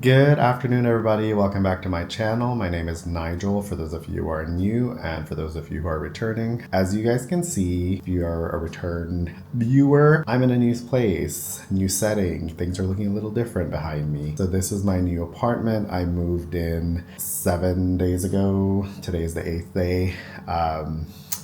Good afternoon, everybody. Welcome back to my channel. My name is Nigel, for those of you who are new, and for those of you who are returning. As you guys can see, if you are a return viewer, I'm in a new place, new setting. Things are looking a little different behind me. So this is my new apartment. I moved in 7 days ago. Today is the 8th day.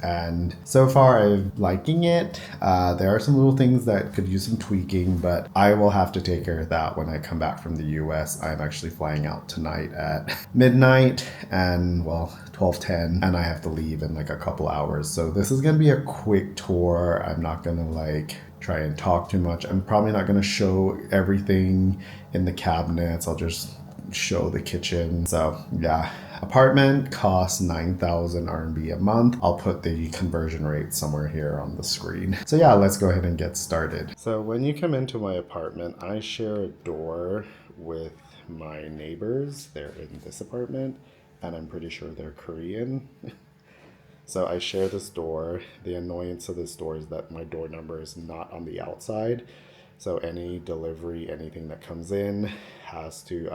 And so far I'm liking it. There are some little things that could use some tweaking, but I will have to take care of that when I come back from the US. I'm actually flying out tonight at midnight and 12:10, and I have to leave in like a couple hours. So this is gonna be a quick tour. I'm not gonna try and talk too much. I'm probably not gonna show everything in the cabinets. I'll just show the kitchen. So yeah, apartment costs 9,000 RMB a month. I'll put the conversion rate somewhere here on the screen. So yeah, let's go ahead and get started. So when you come into my apartment, I share a door with my neighbors. They're in this apartment, and I'm pretty sure they're Korean. So I share this door. The annoyance of this door is that my door number is not on the outside. So any delivery, anything that comes in has to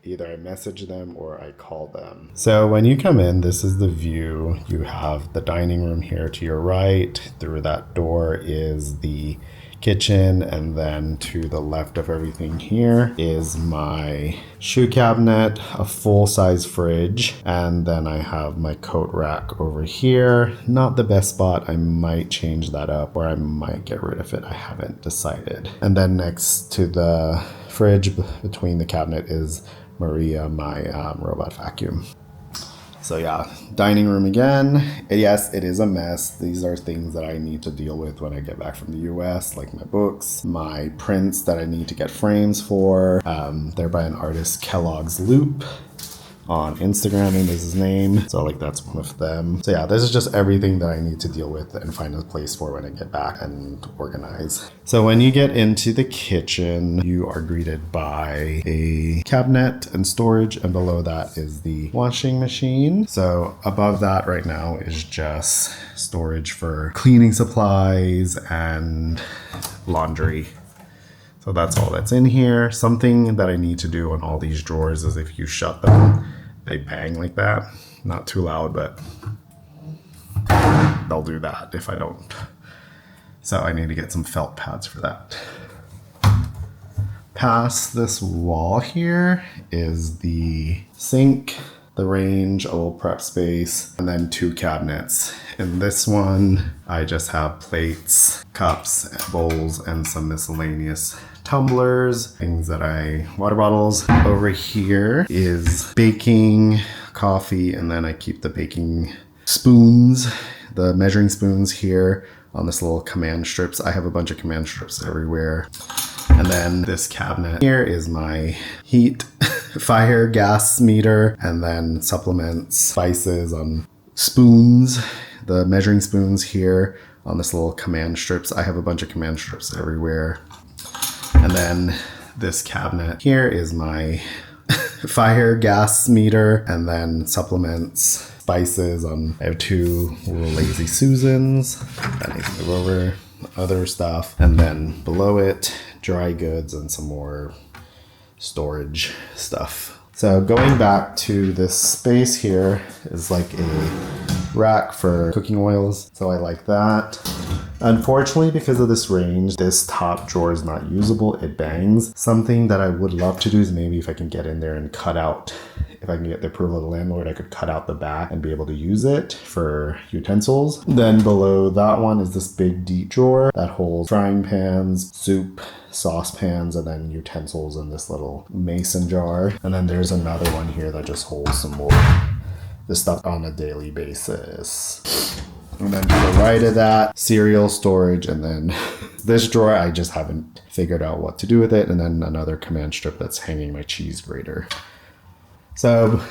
either I message them or I call them. So when you come in, this is the view. You have the dining room here to your right. Through that door is the kitchen, and then to the left of everything here is my shoe cabinet, a full-size fridge, and then I have my coat rack over here. Not the best spot. I might change that up, or I might get rid of it. I haven't decided. And then next to the fridge between the cabinet is Maria, my robot vacuum. So yeah, dining room again. Yes, it is a mess. These are things that I need to deal with when I get back from the US, like my books, my prints that I need to get frames for. They're by an artist, Kellogg's Loop, on Instagram, and is his name. So that's one of them. So yeah, this is just everything that I need to deal with and find a place for when I get back and organize. So when you get into the kitchen, you are greeted by a cabinet and storage, and below that is the washing machine. So above that right now is just storage for cleaning supplies and laundry. So that's all that's in here. Something that I need to do on all these drawers is if you shut them, they bang like that. Not too loud, but they'll do that if I don't. So I need to get some felt pads for that. Past this wall here is the sink, the range, a little prep space, and then 2 cabinets. In this one, I just have plates, cups, bowls, and some miscellaneous tumblers, water bottles. Over here is baking, coffee, and then I keep the baking spoons, the measuring spoons here on this little command strips. I have a bunch of command strips everywhere. And then this cabinet here is my heat, fire, gas meter, and then supplements, spices on spoons, the measuring spoons here on this little command strips. I have a bunch of command strips everywhere. And then this cabinet here is my fire, gas meter, and then supplements, spices on, I have 2 little Lazy Susans that I need to move over, other stuff. And then below it, dry goods and some more storage stuff. So going back to this space here is like a rack for cooking oils. So I like that. Unfortunately, because of this range, this top drawer is not usable. It bangs. Something that I would love to do is maybe if I can get in there and cut out, if I can get the approval of the landlord, I could cut out the back and be able to use it for utensils. Then below that one is this big deep drawer that holds frying pans, soup, saucepans, and then utensils in this little mason jar. And then there's another one here that just holds some more this stuff on a daily basis. And then to the right of that, cereal storage, and then this drawer, I just haven't figured out what to do with it, and then another command strip that's hanging my cheese grater. So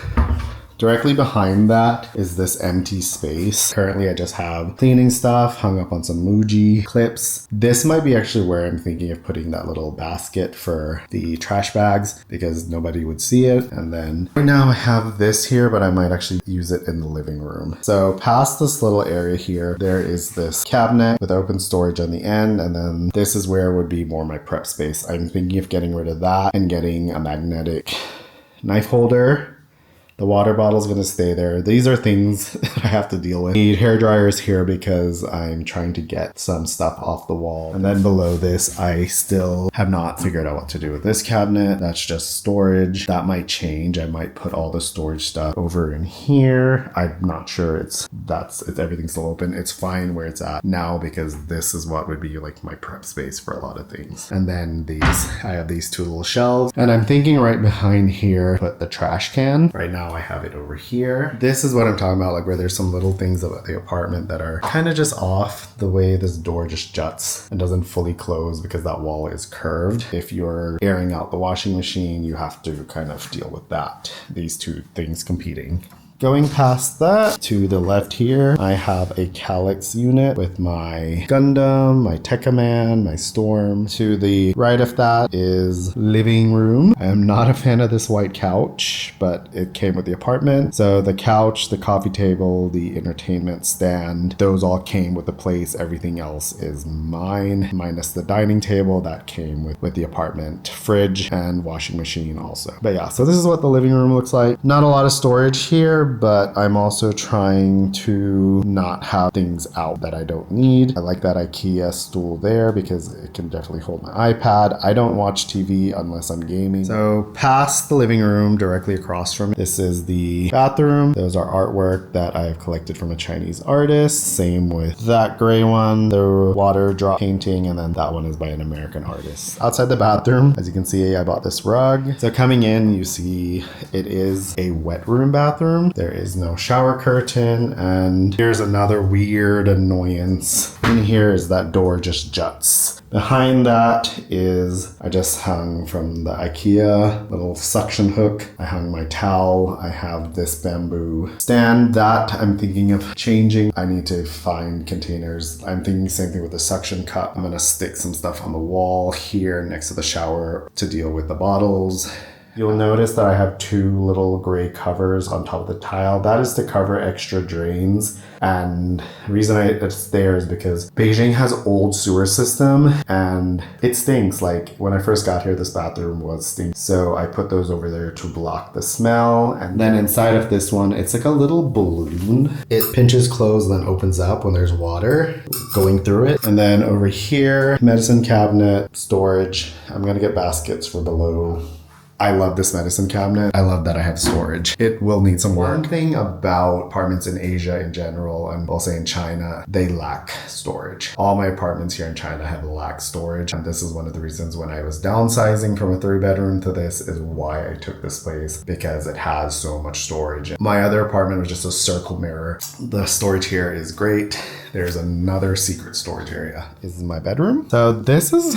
Directly behind that is this empty space. Currently I just have cleaning stuff hung up on some Muji clips. This might be actually where I'm thinking of putting that little basket for the trash bags because nobody would see it. And then right now I have this here, but I might actually use it in the living room. So past this little area here, there is this cabinet with open storage on the end. And then this is where would be more my prep space. I'm thinking of getting rid of that and getting a magnetic knife holder. The water bottle is going to stay there. These are things that I have to deal with. I need hair dryers here because I'm trying to get some stuff off the wall. And then below this, I still have not figured out what to do with this cabinet. That's just storage. That might change. I might put all the storage stuff over in here. I'm not sure it's everything's still open. It's fine where it's at now because this is what would be like my prep space for a lot of things. And then I have these two little shelves. And I'm thinking right behind here, put the trash can. Right now I have it over here. This is what I'm talking about, like where there's some little things about the apartment that are kind of just off. The way this door just juts and doesn't fully close because that wall is curved. If you're airing out the washing machine, you have to kind of deal with that. These two things competing. Going past that, to the left here, I have a Calyx unit with my Gundam, my Tekkaman, my Storm. To the right of that is living room. I am not a fan of this white couch, but it came with the apartment. So the couch, the coffee table, the entertainment stand, those all came with the place. Everything else is mine, minus the dining table that came with the apartment, fridge, and washing machine also. But yeah, so this is what the living room looks like. Not a lot of storage here, but I'm also trying to not have things out that I don't need. I like that IKEA stool there because it can definitely hold my iPad. I don't watch TV unless I'm gaming. So past the living room, directly across from it, this is the bathroom. Those are artwork that I've collected from a Chinese artist. Same with that gray one, the water drop painting, and then that one is by an American artist. Outside the bathroom, as you can see, I bought this rug. So coming in, you see it is a wet room bathroom. There is no shower curtain, and here's another weird annoyance. In here is that door just juts. Behind that is, I just hung from the IKEA little suction hook. I hung my towel. I have this bamboo stand that I'm thinking of changing. I need to find containers. I'm thinking same thing with the suction cup. I'm gonna stick some stuff on the wall here next to the shower to deal with the bottles. You'll notice that I have two little gray covers on top of the tile. That is to cover extra drains. And the reason it's there is because Beijing has old sewer system and it stinks. Like when I first got here, this bathroom was stinky. So I put those over there to block the smell. And then inside of this one, it's like a little balloon. It pinches closed, then opens up when there's water going through it. And then over here, medicine cabinet, storage. I'm gonna get baskets for below. I love this medicine cabinet. I love that I have storage. It will need some work. One thing about apartments in Asia in general, and I'll say in China, they lack storage. All my apartments here in China have lacked storage. And this is one of the reasons when I was downsizing from a 3-bedroom to this is why I took this place, because it has so much storage. My other apartment was just a circle mirror. The storage here is great. There's another secret storage area. This is my bedroom. So this is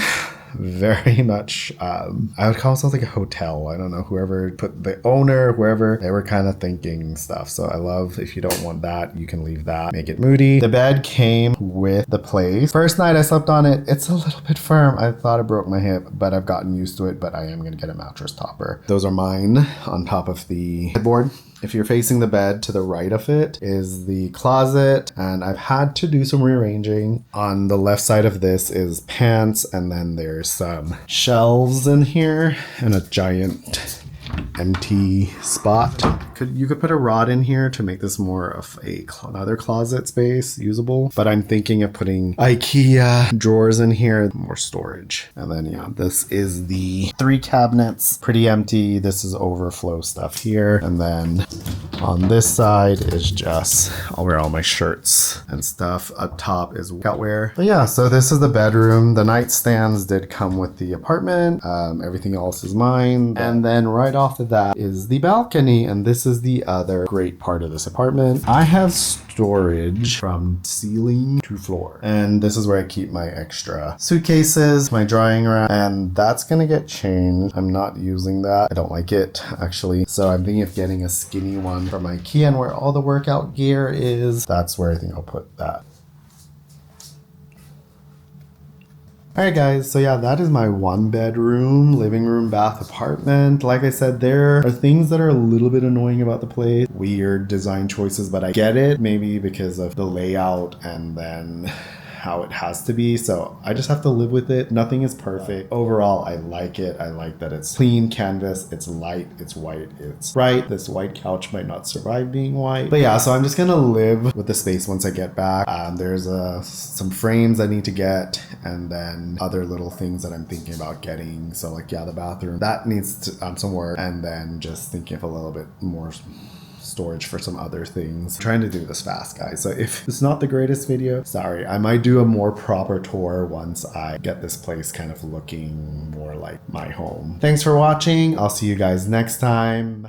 very much, I would call it like a hotel. I don't know, whoever put the owner, whoever, they were kind of thinking stuff. So I love, if you don't want that, you can leave that, make it moody. The bed came with the place. First night I slept on it, it's a little bit firm. I thought it broke my hip, but I've gotten used to it, but I am going to get a mattress topper. Those are mine on top of the headboard. If you're facing the bed, to the right of it is the closet, and I've had to do some rearranging. On the left side of this is pants, and then there's some shelves in here and a giant empty spot. You could put a rod in here to make this more of another closet space usable, but I'm thinking of putting IKEA drawers in here, more storage. And then yeah, this is the 3 cabinets, pretty empty. This is overflow stuff here, and then on this side is just, I'll wear all my shirts and stuff. Up top is workout wear. But yeah, so this is the bedroom. The nightstands did come with the apartment. Everything else is mine. And then right off the that is the balcony, and this is the other great part of this apartment. I have storage from ceiling to floor, and this is where I keep my extra suitcases, my drying rack, and that's gonna get changed. I'm not using that. I don't like it, actually. So I'm thinking of getting a skinny one from IKEA, and where all the workout gear is, that's where I think I'll put that. Alright guys, so yeah, that is my 1-bedroom, living room, bath apartment. Like I said, there are things that are a little bit annoying about the place. Weird design choices, but I get it. Maybe because of the layout and then how it has to be. So I just have to live with it. Nothing is perfect. Overall, I like it. I like that it's clean canvas, it's light, it's white, it's bright. This white couch might not survive being white. But yeah, so I'm just gonna live with the space once I get back. There's some frames I need to get, and then other little things that I'm thinking about getting. So like, yeah, the bathroom, that needs to, some work, and then just thinking of a little bit more storage for some other things. I'm trying to do this fast, guys, so if it's not the greatest video, sorry. I might do a more proper tour once I get this place kind of looking more like my home. Thanks for watching. I'll see you guys next time.